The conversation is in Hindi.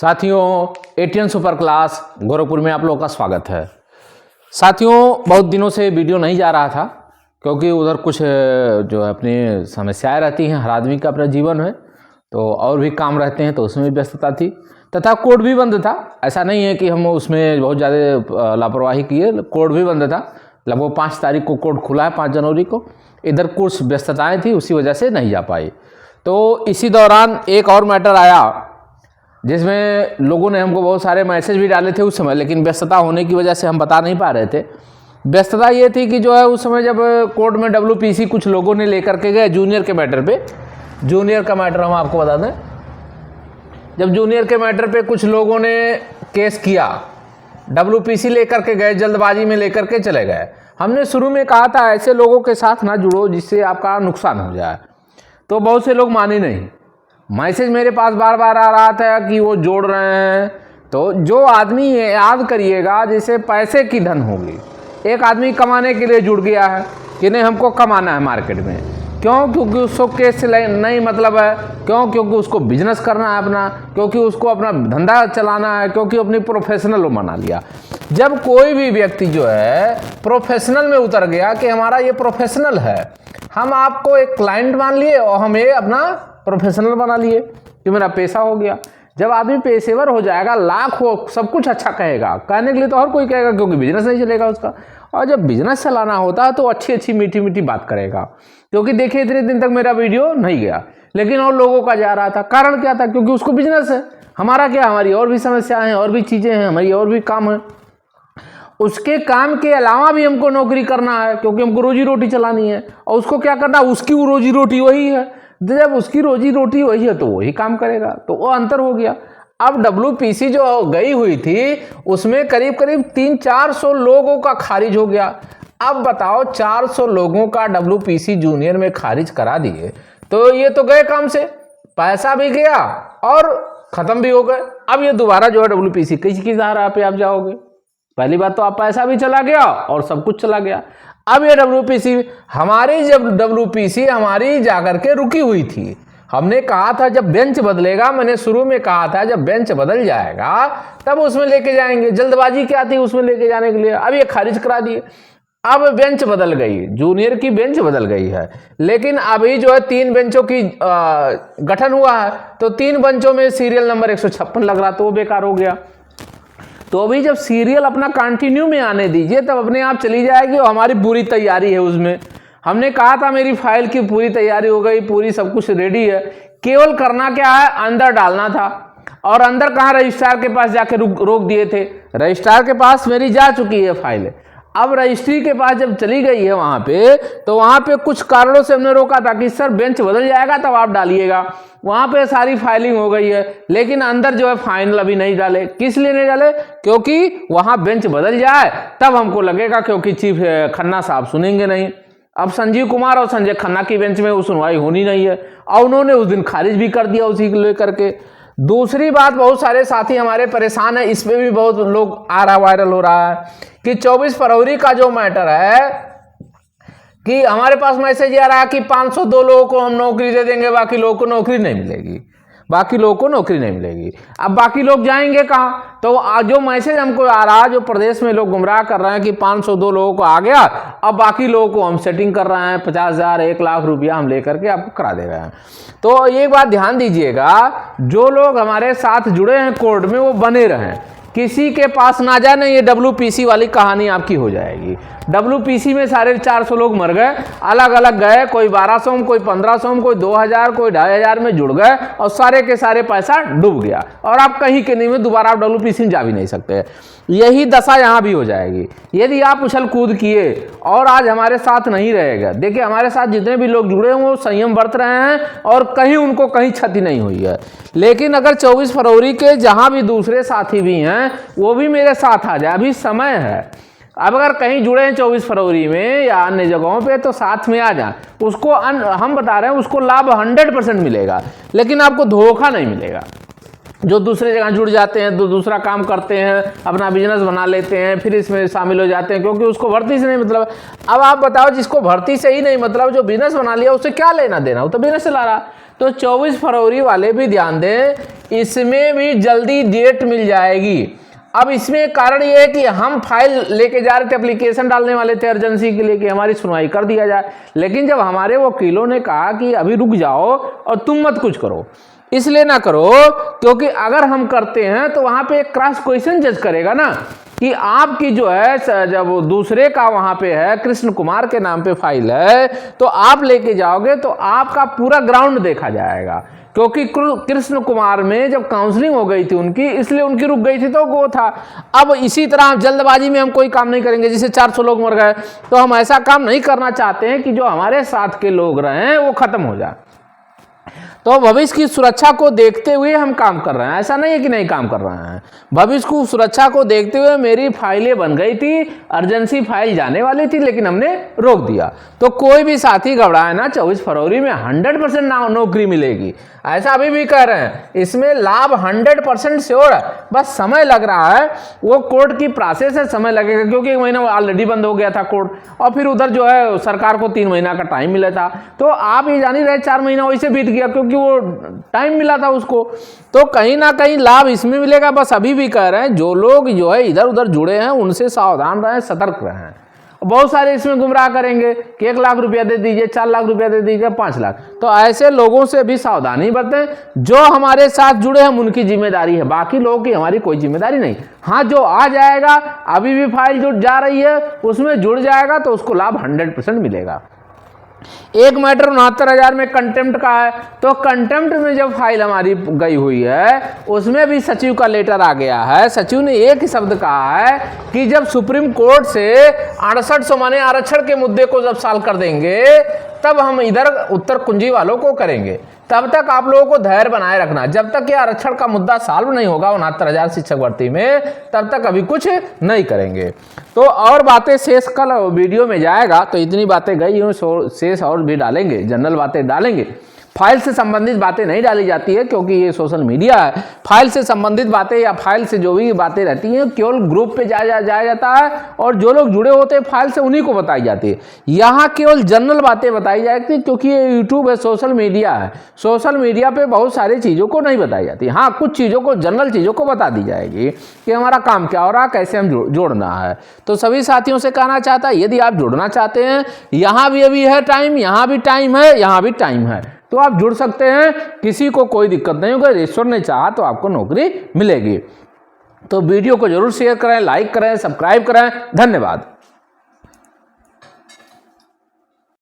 साथियों, एटीएन सुपर क्लास गोरखपुर में आप लोगों का स्वागत है। साथियों, बहुत दिनों से वीडियो नहीं जा रहा था क्योंकि उधर कुछ जो अपनी समस्याएं रहती हैं। हर आदमी का अपना जीवन है तो और भी काम रहते हैं, तो उसमें भी व्यस्तता थी तथा कोर्ट भी बंद था। ऐसा नहीं है कि हम उसमें बहुत ज़्यादा लापरवाही किए, कोर्ट भी बंद था। लगभग 5 तारीख को कोर्ट खुला है, 5 जनवरी को। इधर कुछ व्यस्तताएँ थी, उसी वजह से नहीं जा पाई। तो इसी दौरान एक और मैटर आया जिसमें लोगों ने हमको बहुत सारे मैसेज भी डाले थे उस समय, लेकिन व्यस्तता होने की वजह से हम बता नहीं पा रहे थे। व्यस्तता ये थी कि जो है उस समय जब कोर्ट में WPC कुछ लोगों ने लेकर के गए जूनियर के मैटर पे। जूनियर का मैटर हम आपको बता दें, जब जूनियर के मैटर पे कुछ लोगों ने केस किया, WPC लेकर के गए, जल्दबाजी में लेकर के चले गए। हमने शुरू में कहा था ऐसे लोगों के साथ ना जुड़ो जिससे आपका नुकसान हो जाए, तो बहुत से लोग माने नहीं। मैसेज मेरे पास बार बार आ रहा था कि वो जोड़ रहे हैं। तो जो आदमी याद करिएगा, जैसे पैसे की धन होगी, एक आदमी कमाने के लिए जुड़ गया है कि नहीं हमको कमाना है मार्केट में, क्यों? क्योंकि उसको केस से नहीं मतलब है, क्यों? क्योंकि उसको बिजनेस करना है अपना, क्योंकि उसको अपना धंधा चलाना है, क्योंकि अपनी प्रोफेशनल बना लिया। जब कोई भी व्यक्ति जो है प्रोफेशनल में उतर गया कि हमारा ये प्रोफेशनल है, हम आपको एक क्लाइंट मान लिए और हम ये अपना प्रोफेशनल बना लिए कि मेरा पैसा हो गया। जब आदमी पेशेवर हो जाएगा, लाख हो, सब कुछ अच्छा कहेगा, कहने के लिए तो हर कोई कहेगा क्योंकि बिजनेस नहीं चलेगा उसका। और जब बिजनेस चलाना होता है तो अच्छी अच्छी मीठी मीठी बात करेगा। क्योंकि देखिए इतने दिन तक मेरा वीडियो नहीं गया, लेकिन और लोगों का जा रहा था। कारण क्या था? क्योंकि उसको बिजनेस है। हमारा क्या, हमारी और भी समस्याएं हैं, और भी चीज़ें हैं, हमारी और भी काम है। उसके काम के अलावा भी हमको नौकरी करना है क्योंकि हमको रोजी रोटी चलानी है। और उसको क्या करना, उसकी वो रोजी रोटी वही है। जब उसकी रोजी रोटी वही है तो वही काम करेगा, तो वो अंतर हो गया। अब WPC जो गई हुई थी उसमें करीब करीब 300-400 लोगों का खारिज हो गया। अब बताओ, 400 लोगों का WPC जूनियर में खारिज करा दिए, तो ये तो गए काम से, पैसा भी गया और खत्म भी हो गए। अब ये दोबारा जो है WPC किस राह पे आप जाओगे? पहली बात तो आप पैसा भी चला गया और सब कुछ चला गया। अब ये WPC हमारी, जब WPC हमारी जाकर के रुकी हुई थी, हमने कहा था जब बेंच बदलेगा, मैंने शुरू में कहा था जब बेंच बदल जाएगा तब उसमें लेके जाएंगे। जल्दबाजी क्या थी उसमें लेके जाने के लिए? अब ये खारिज करा दिए। अब बेंच बदल गई, जूनियर की बेंच बदल गई है, लेकिन अभी जो है 3 बेंचों की गठन हुआ है, तो 3 बेंचों में सीरियल नंबर 156 लग रहा, तो वो बेकार हो गया। तो अभी जब सीरियल अपना कंटिन्यू में आने दीजिए तब अपने आप चली जाएगी और हमारी पूरी तैयारी है उसमें। हमने कहा था मेरी फाइल की पूरी तैयारी हो गई, पूरी सब कुछ रेडी है, केवल करना क्या है, अंदर डालना था। और अंदर कहाँ, रजिस्ट्रार के पास जाके रोक दिए थे। रजिस्ट्रार के पास मेरी जा चुकी है फाइल। अब रजिस्ट्री के पास जब चली गई है वहाँ पे, तो वहाँ पे कुछ कारणों से हमने रोका था कि सर बेंच बदल जाएगा तब आप डालिएगा। वहाँ पे सारी फाइलिंग हो गई है, लेकिन अंदर जो है फाइनल अभी नहीं डाले। किस लिए नहीं डाले? क्योंकि वहाँ बेंच बदल जाए तब हमको लगेगा, क्योंकि चीफ खन्ना साहब सुनेंगे नहीं। अब संजीव कुमार और संजय खन्ना की बेंच में वो सुनवाई होनी नहीं है, और उन्होंने उस दिन खारिज भी कर दिया उसी को लेकर के। दूसरी बात, बहुत सारे साथी हमारे परेशान है, इस पे भी बहुत लोग आ रहा, वायरल हो रहा है कि 24 फरवरी का जो मैटर है कि हमारे पास मैसेज आ रहा है कि 502 लोगों को हम नौकरी दे देंगे, बाकी लोगों को नौकरी नहीं मिलेगी, बाकी लोगों को नौकरी नहीं मिलेगी। अब बाकी लोग जाएंगे कहाँ? तो जो मैसेज हमको आ रहा है, जो प्रदेश में लोग गुमराह कर रहे हैं कि 502 लोगों को आ गया, अब बाकी लोगों को हम सेटिंग कर रहे हैं, 50,000 1 लाख रुपया हम लेकर के आपको करा दे रहे हैं। तो एक बात ध्यान दीजिएगा, जो लोग हमारे साथ जुड़े हैं कोर्ट में वो बने रहें, किसी के पास ना जाने। ये WPC वाली कहानी आपकी हो जाएगी। WPC में सारे 400 लोग मर गए, अलग अलग गए, कोई 1200 में, कोई 1500 में, कोई 2000, कोई 2500 में जुड़ गए और सारे के सारे पैसा डूब गया, और आप कहीं के नहीं में दोबारा आप WPC में जा भी नहीं सकते। यही दशा यहाँ भी हो जाएगी यदि आप उछल कूद किए और आज हमारे साथ नहीं रहेगा। देखिए हमारे साथ जितने भी लोग जुड़े हैं वो संयम बरत रहे हैं और कहीं उनको कहीं क्षति नहीं हुई है। लेकिन अगर 24 फरवरी के जहाँ भी दूसरे साथी भी हैं वो भी मेरे साथ आ जाए, अभी समय है। अब अगर कहीं जुड़े हैं 24 फरवरी में या अन्य जगहों पे तो साथ में आ जाए। उसको हम बता रहे हैं उसको लाभ 100% मिलेगा, लेकिन आपको धोखा नहीं मिलेगा। जो दूसरे जगह जुड़ जाते हैं तो दूसरा काम करते हैं, अपना बिजनेस बना लेते हैं, फिर इसमें शामिल हो जाते हैं क्योंकि उसको भर्ती से नहीं मतलब। अब आप बताओ, जिसको भर्ती से ही नहीं मतलब, जो बिजनेस बना लिया उससे क्या लेना देना, वो तो बिजनेस चला रहा। तो 24 फरवरी वाले भी ध्यान दें, इसमें भी जल्दी डेट मिल जाएगी। अब इसमें कारण ये है कि हम फाइल लेके जा रहे थे, एप्लीकेशन डालने वाले थे अर्जेंसी के लिए कि हमारी सुनवाई कर दिया जाए, लेकिन जब हमारे वकीलों ने कहा कि अभी रुक जाओ और तुम मत कुछ करो, इसलिए ना करो क्योंकि अगर हम करते हैं तो वहां पे एक क्रॉस क्वेश्चन जज करेगा ना कि आपकी जो है जब दूसरे का वहां पे है कृष्ण कुमार के नाम पे फाइल है तो आप लेके जाओगे तो आपका पूरा ग्राउंड देखा जाएगा, क्योंकि कृष्ण कुमार में जब काउंसलिंग हो गई थी उनकी, इसलिए उनकी रुक गई थी तो वो था। अब इसी तरह जल्दबाजी में हम कोई काम नहीं करेंगे, जैसे 400 लोग मर गए, तो हम ऐसा काम नहीं करना चाहते हैं कि जो हमारे साथ के लोग रहे वो खत्म हो जाए। तो भविष्य की सुरक्षा को देखते हुए हम काम कर रहे हैं, ऐसा नहीं है कि नहीं काम कर रहे हैं। भविष्य की सुरक्षा को देखते हुए मेरी फाइलें बन गई थी, अर्जेंसी फाइल जाने वाली थी, लेकिन हमने रोक दिया। तो कोई भी साथी घबराए ना, 24 फरवरी में 100% नौकरी मिलेगी, ऐसा अभी भी कह रहे हैं। इसमें लाभ 100% श्योर है, बस समय लग रहा है, वो कोर्ट की प्रोसेस है, समय लगेगा, क्योंकि 1 महीना ऑलरेडी बंद हो गया था कोर्ट, और फिर उधर जो है सरकार को 3 महीना का टाइम मिला था। तो आप ये जान ही रहे 4 महीना वैसे बीत गया क्योंकि वो टाइम मिला था उसको। तो कहीं ना कहीं लाभ इसमें मिलेगा। बस अभी भी कह रहे हैं जो लोग जो है इधर उधर जुड़े हैं उनसे सावधान रहें, सतर्क रहें। बहुत सारे इसमें गुमराह करेंगे कि 1 लाख रुपया दे दीजिए, 4 लाख रुपया दे दीजिए, 5 लाख। तो ऐसे लोगों से भी सावधानी बरतें। जो हमारे साथ जुड़े हैं उनकी जिम्मेदारी है, बाकी लोगों की हमारी कोई जिम्मेदारी नहीं। हाँ, जो आ जाएगा, अभी भी फाइल जुड़ जा रही है, उसमें जुड़ जाएगा तो उसको लाभ 100% मिलेगा। एक मैटर 69,000 में कंटेम्प्ट का है, तो कंटेम्प्ट में जब फाइल हमारी गई हुई है उसमें भी सचिव का लेटर आ गया है। सचिव ने एक ही शब्द कहा है कि जब सुप्रीम कोर्ट से 6800 माने आरक्षण के मुद्दे को जब सॉल्व कर देंगे तब हम इधर उत्तर कुंजी वालों को करेंगे। तब तक आप लोगों को धैर्य बनाए रखना, जब तक ये आरक्षण का मुद्दा सॉल्व नहीं होगा 69,000 शिक्षक भर्ती में, तब तक अभी कुछ नहीं करेंगे। तो और बातें शेष कल वीडियो में जाएगा, तो इतनी बातें गई हूँ, शेष और भी डालेंगे, जनरल बातें डालेंगे। फाइल से संबंधित बातें नहीं डाली जाती है क्योंकि ये सोशल मीडिया है। फाइल से संबंधित बातें या फाइल से जो भी बातें रहती हैं केवल ग्रुप पे जाया जाता है और जो लोग जुड़े होते हैं फाइल से उन्हीं को बताई जाती है। यहाँ केवल जनरल बातें बताई जाती है क्योंकि ये यूट्यूब है, सोशल मीडिया है। सोशल मीडिया पे बहुत सारी चीज़ों को नहीं बताई जाती। हाँ, कुछ चीज़ों को, जनरल चीज़ों को बता दी जाएगी कि हमारा काम क्या हो रहा है, कैसे हम जोड़ना है। तो सभी साथियों से कहना चाहता है, यदि आप जुड़ना चाहते हैं, यहाँ भी अभी है टाइम, यहाँ भी टाइम है, यहाँ भी टाइम है, तो आप जुड़ सकते हैं। किसी को कोई दिक्कत नहीं होगा, ईश्वर ने चाहा तो आपको नौकरी मिलेगी। तो वीडियो को जरूर शेयर करें, लाइक करें, सब्सक्राइब करें। धन्यवाद।